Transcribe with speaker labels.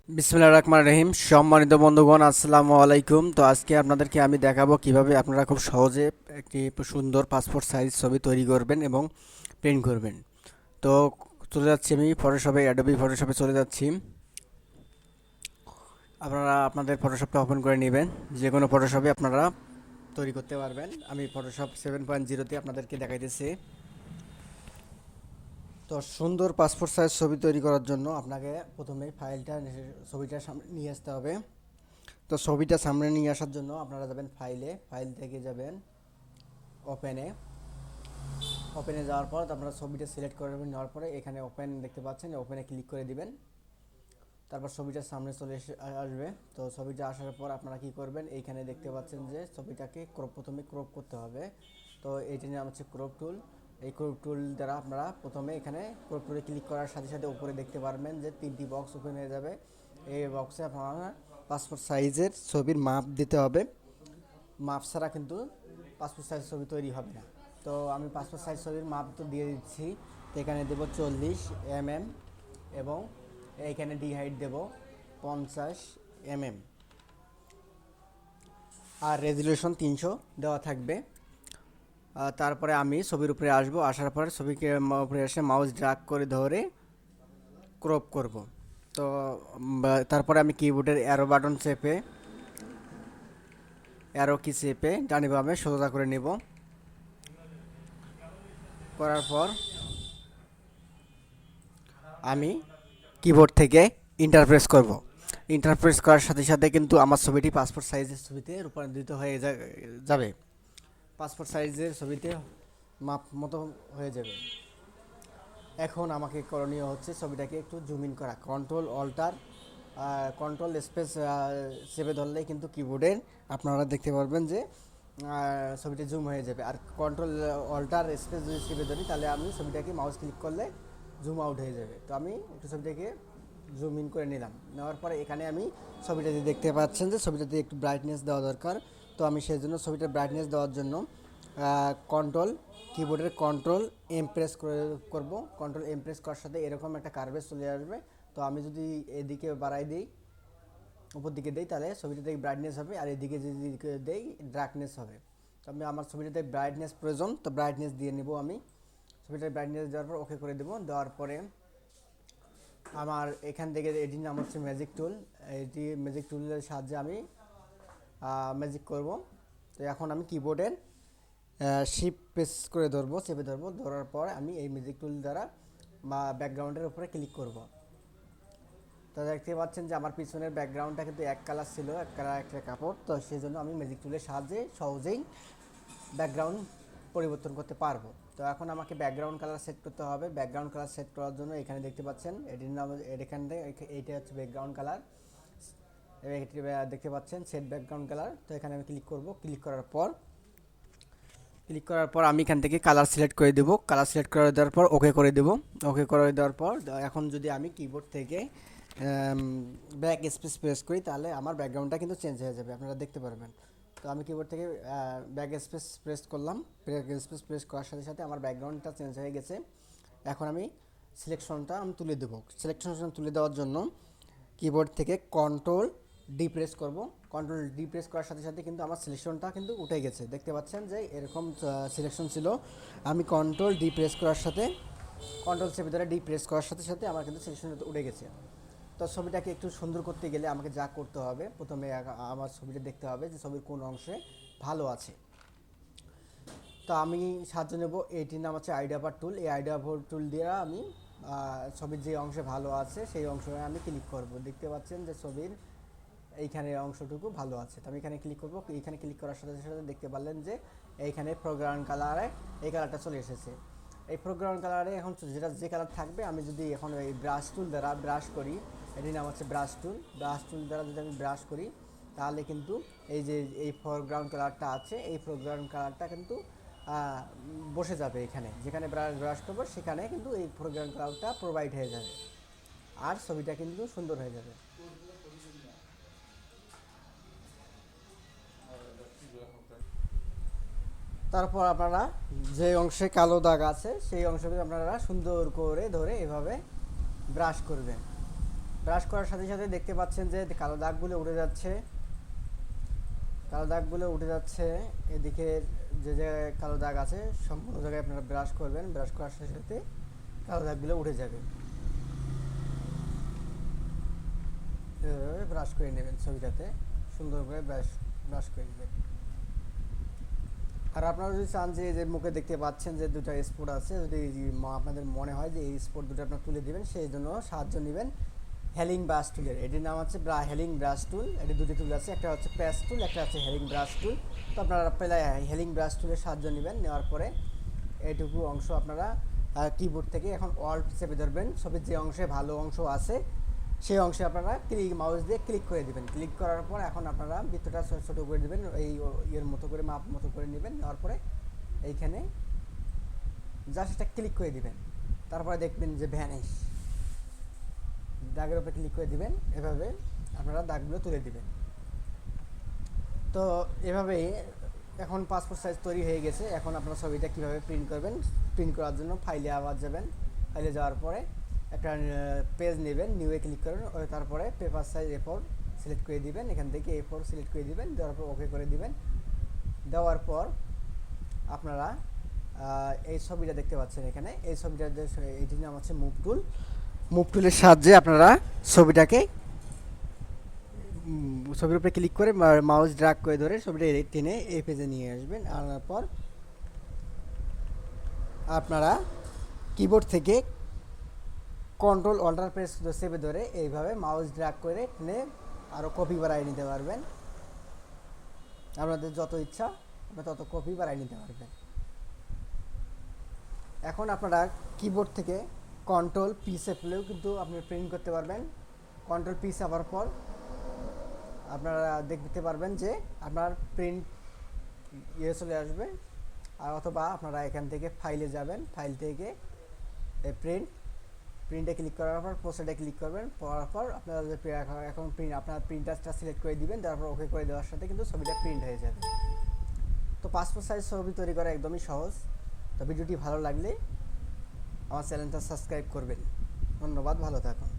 Speaker 1: বিসমিল্লাহির রহমানির রহিম। সম্মানিত বন্ধুগণ, আসসালামু আলাইকুম। তো আজকে আপনাদেরকে আমি দেখাবো কিভাবে আপনারা খুব সহজে একটি সুন্দর পাসপোর্ট সাইজ ছবি তৈরি করবেন এবং প্রিন্ট করবেন। তো চলে যাচ্ছি আমি ফটোশপে, অ্যাডোবি ফটোশপে চলে যাচ্ছি। আপনারা আপনাদের ফটোশপটা ওপেন করে নেবেন। যে কোনো ফটোশপে আপনারা তৈরি করতে পারবেন। আমি ফটোশপ 7.0-তে আপনাদেরকে দেখাইতেছি। তো সুন্দর পাসপোর্ট সাইজ ছবি তৈরি করার জন্য আপনাকে প্রথমে ছবিটা সামনে নিয়ে আসতে হবে। তো ছবিটা সামনে নিয়ে আসার জন্য আপনারা যাবেন ফাইল থেকে যাবেন ওপেনে। ওপেনে যাওয়ার পর আপনারা ছবিটা সিলেক্ট করবেন। নেওয়ার পরে এখানে ওপেন দেখতে পাচ্ছেন, ওপেনে ক্লিক করে দিবেন। তারপর ছবিটা সামনে চলে আসবে। তো ছবিটা আসার পর আপনারা কি করবেন, এইখানে দেখতে পাচ্ছেন যে ছবিটাকে প্রথমে ক্রপ করতে হবে। তো এইটার নাম হচ্ছে ক্রপ টুল। এই ক্রপ টুল দ্বারা আপনারা প্রথমে এখানে ক্রপ টুলে ক্লিক করার সাথে সাথে উপরে দেখতে পারবেন যে 3টি বক্স ওপেন হয়ে যাবে। এই বক্সে আপনারা পাসপোর্ট সাইজের ছবির মাপ দিতে হবে। মাপ ছাড়া কিন্তু পাসপোর্ট সাইজ ছবি তৈরি হবে না। তো আমি পাসপোর্ট সাইজ ছবির মাপ তো দিয়ে দিচ্ছি। তো এখানে দেবো 40 mm এবং এইখানে ডি হাইট দেবো 50 mm আর রেজুলেশন 300 দেওয়া থাকবে। তারপরে আমি ছবির উপরে আসবো। আসার পরে ছবিকে উপরে এসে মাউস ড্র্যাগ করে ধরে ক্রপ করব। তো তারপরে আমি কিবোর্ডের অ্যারো কি চেপে ডানে বামে সোজা করে নেব। করার পর আমি কিবোর্ড থেকে ইন্টারপ্রেস করব। ইন্টারপ্রেস করার সাথে সাথে কিন্তু আমার ছবিটি পাসপোর্ট সাইজের ছবিতে রূপান্তরিত হয়ে যাবে। পাসপোর্ট সাইজের ছবিতে মাপ মতো হয়ে যাবে। এখন আমাকে করণীয় হচ্ছে ছবিটাকে একটু জুম ইন করা। কন্ট্রোল স্পেস চেপে ধরলেই কিন্তু কিবোর্ডের আপনারা দেখতে পারবেন যে ছবিটা জুম হয়ে যাবে। আর কন্ট্রোল অল্টার স্পেস যদি চেপে ধরি তাহলে আমি ছবিটাকে মাউস ক্লিক করলে জুম আউট হয়ে যাবে। তো আমি একটু ছবিটাকে জুম ইন করে নিলাম। নেওয়ার পরে এখানে আমি ছবিটাতে দেখতে পাচ্ছেন যে ছবিটাতে একটু ব্রাইটনেস দেওয়া দরকার। তো আমি সেই জন্য ছবিটার ব্রাইটনেস দেওয়ার জন্য কিবোর্ডের কন্ট্রোল এম প্রেস করব। কন্ট্রোল এম প্রেস করার সাথে এরকম একটা কার্ভেজ চলে আসবে। তো আমি যদি এদিকে বাড়াই দিই, উপর দিকে দেই, তাহলে ছবিটাতে ব্রাইটনেস হবে, আর এদিকে যদি দেই ডার্কনেস হবে। তো আমি আমার ছবিটাতে ব্রাইটনেস প্রয়োজন, তো ব্রাইটনেস দিয়ে নেব। আমি ছবিটার ব্রাইটনেস দেওয়ার পর ওকে করে দেবো। দেওয়ার পরে আমার এখান থেকে এটির নাম হচ্ছে ম্যাজিক টুল। এটি ম্যাজিক টুলের সাহায্যে আমি ম্যাজিক করব। তো এখন আমি কিবোর্ডের শিফট প্রেস করে ধরবো, চেপে ধরবো। ধরার পর আমি এই ম্যাজিক টুল দ্বারা ব্যাকগ্রাউন্ডের উপরে ক্লিক করব। তো দেখতে পাচ্ছেন যে আমার পিছনের ব্যাকগ্রাউন্ডটা কিন্তু এক কালার ছিল, এক কালার একটা কাপড়। তো সেই জন্য আমি ম্যাজিক টুলের সাহায্যে সহজেই ব্যাকগ্রাউন্ড পরিবর্তন করতে পারবো। তো এখন আমাকে ব্যাকগ্রাউন্ড কালার সেট করতে হবে। ব্যাকগ্রাউন্ড কালার সেট করার জন্য এখানে দেখতে পাচ্ছেন এটির নাম, এখান থেকে এইটা হচ্ছে ব্যাকগ্রাউন্ড কালার। এটি দেখতে পাচ্ছেন সেট ব্যাকগ্রাউন্ড কালার। তো এখানে আমি ক্লিক করব। ক্লিক করার পর আমি এখান থেকে কালার সিলেক্ট করে দেবো। কালার সিলেক্ট করে দেওয়ার পর ওকে করে দেবো। ওকে করে দেওয়ার পর এখন যদি আমি কিবোর্ড থেকে ব্যাক স্পেস প্রেস করি তাহলে আমার ব্যাকগ্রাউন্ডটা কিন্তু চেঞ্জ হয়ে যাবে, আপনারা দেখতে পারবেন। তো আমি কিবোর্ড থেকে ব্যাক স্পেস প্রেস করলাম। ব্যাক স্পেস প্রেস করার সাথে সাথে আমার ব্যাকগ্রাউন্ডটা চেঞ্জ হয়ে গেছে। এখন আমি সিলেকশনটা তুলে দেবো। সিলেকশন তুলে দেওয়ার জন্য কিবোর্ড থেকে কন্ট্রোল ডি প্রেস করব। কন্ট্রোল ডি প্রেস করার সাথে সাথে কিন্তু আমার সিলেকশনটা কিন্তু উঠে গেছে। দেখতে পাচ্ছেন যে এরকম সিলেকশন ছিল। আমি কন্ট্রোল ডি প্রেস করার সাথে, কন্ট্রোল চেপে ধরে ডি প্রেস করার সাথে সাথে আমার কিন্তু সিলেকশন উঠে গেছে। তো ছবিটাকে একটু সুন্দর করতে গেলে আমাকে যা করতে হবে, প্রথমে আমার ছবিটা দেখতে হবে যে ছবির কোন অংশে ভালো আছে। তো আমি সাহায্য নেব, এইটির নাম হচ্ছে আইডিয়াপার টুল। এই আইডিয়াপার টুল দিয়ে আমি ছবির যে অংশে ভালো আছে সেই অংশে আমি ক্লিক করব। দেখতে পাচ্ছেন যে ছবির এইখানে অংশটুকু ভালো আছে। তো আমি এখানে ক্লিক করব। এইখানে ক্লিক করার সাথে সাথে দেখতে পারলেন যে এইখানে ফোরগ্রাউন্ড কালারে এই কালারটা চলে এসেছে। এই ফোরগ্রাউন্ড কালারে এখন যে কালার থাকবে, আমি যদি এখন এই ব্রাশ টুল দ্বারা ব্রাশ করি, এটির নাম হচ্ছে ব্রাশ টুল। ব্রাশ টুল দ্বারা যদি আমি ব্রাশ করি তাহলে কিন্তু এই যে এই ফোরগ্রাউন্ড কালারটা আছে, এই ফোরগ্রাউন্ড কালারটা কিন্তু বসে যাবে। এখানে যেখানে ব্রাশ করবো সেখানে কিন্তু এই ফোরগ্রাউন্ড কালারটা প্রোভাইড হয়ে যাবে, আর ছবিটা কিন্তু সুন্দর হয়ে যাবে। তারপর আপনারা যে অংশে কালো দাগ আছে সেই অংশকে আপনারা সুন্দর করে ধরে এভাবে ব্রাশ করবেন। ব্রাশ করার সাথে সাথে দেখতে পাচ্ছেন যে কালো দাগগুলো উঠে যাচ্ছে, কালো দাগগুলো উঠে যাচ্ছে। এদিকে যে জায়গায় কালো দাগ আছে সম্পূর্ণ জায়গায় আপনারা ব্রাশ করবেন, ব্রাশ করার সাথে সাথে কালো দাগগুলো উঠে যাবে। এভাবে ব্রাশ করে নেবেন, ছবিটাতে সুন্দর করে ব্রাশ ব্রাশ করে নেবেন। আর আপনারা যদি চান যে যে মুখে দেখতে পাচ্ছেন যে দুটো স্পট আছে, যদি আপনাদের মনে হয় যে এই স্পট দুটো আপনারা তুলে দিবেন, সেই জন্য সাহায্য নেবেন হেলিং ব্রাশ টুলের। এটির নাম হচ্ছে হেলিং ব্রাশ টুল। এটি দুটি টুল আছে, একটা হচ্ছে প্যাচ টুল, একটা হচ্ছে হেলিং ব্রাশ টুল। তো আপনারা পেলে হেলিং ব্রাশ টুলের সাহায্য নেবেন। নেওয়ার পরে এইটুকু অংশ আপনারা কিবোর্ড থেকে এখন অল্ট চেপে ধরবেন। ছবির যে অংশে ভালো অংশ আছে সেই অংশে আপনারা মাউস দিয়ে ক্লিক করে দিবেন। ক্লিক করার পর এখন আপনারা বৃত্তটা ছোটো করে দিবেন, এই ইয়ের মতো করে মাপ মতো করে নেবেন। নেওয়ার পরে এইখানে জাস্ট এটা ক্লিক করে দিবেন। তারপরে দেখবেন যে ভ্যানিশ, দাগের উপরে ক্লিক করে দিবেন। এভাবে আপনারা দাগগুলো তুলে দিবেন। তো এভাবেই এখন পাসপোর্ট সাইজ তৈরি হয়ে গেছে। এখন আপনারা ছবিটা কীভাবে প্রিন্ট করবেন, প্রিন্ট করার জন্য ফাইলে আবার যাবেন। ফাইলে যাওয়ার পরে একটা পেজ নেবেন, নিউয়ে ক্লিক করবেন, তারপরে পেপার সাইজ A4 সিলেক্ট করে দিবেন। এখান থেকে A4 সিলেক্ট করে দিবেন, দেওয়ার পর ওকে করে দিবেন। দেওয়ার পর আপনারা এই ছবিটা দেখতে পাচ্ছেন এখানে, এই ছবিটার যে এইটির নাম হচ্ছে মুভ টুল। মুভ টুলের সাহায্যে আপনারা ছবিটাকে ছবির উপরে ক্লিক করে মাউস ড্র্যাগ করে ধরে ছবিটা টেনে এই পেজে নিয়ে আসবেন। আনার পর আপনারা কিবোর্ড থেকে কন্ট্রোল অল্টার প্রেস চেপে ধরে এইভাবে মাউস ড্র্যাগ করে টেনে আরও কপি বাড়াই নিতে পারবেন। আপনাদের যত ইচ্ছা আপনারা তত কপি বাড়াই নিতে পারবেন। এখন আপনারা কিবোর্ড থেকে কন্ট্রোল পি চেপলেও কিন্তু আপনি প্রিন্ট করতে পারবেন। কন্ট্রোল পি চাপার পর আপনারা দেখতে পারবেন যে আপনার প্রিন্ট চলে আসবে। আর অথবা আপনারা এখান থেকে ফাইলে যাবেন, ফাইল থেকে প্রিন্টে ক্লিক করার পর প্রসেসে ক্লিক করবেন। করার পর আপনারা যে এখন আপনার প্রিন্টারটা সিলেক্ট করে দিবেন, তারপর ওকে করে দেওয়ার সাথে কিন্তু ছবিটা প্রিন্ট হয়ে যাবে। তো পাসপোর্ট সাইজ ছবি তৈরি করা একদমই সহজ। তো ভিডিওটি ভালো লাগলে আমার চ্যানেলটা সাবস্ক্রাইব করবেন। ধন্যবাদ, ভালো থাকুন।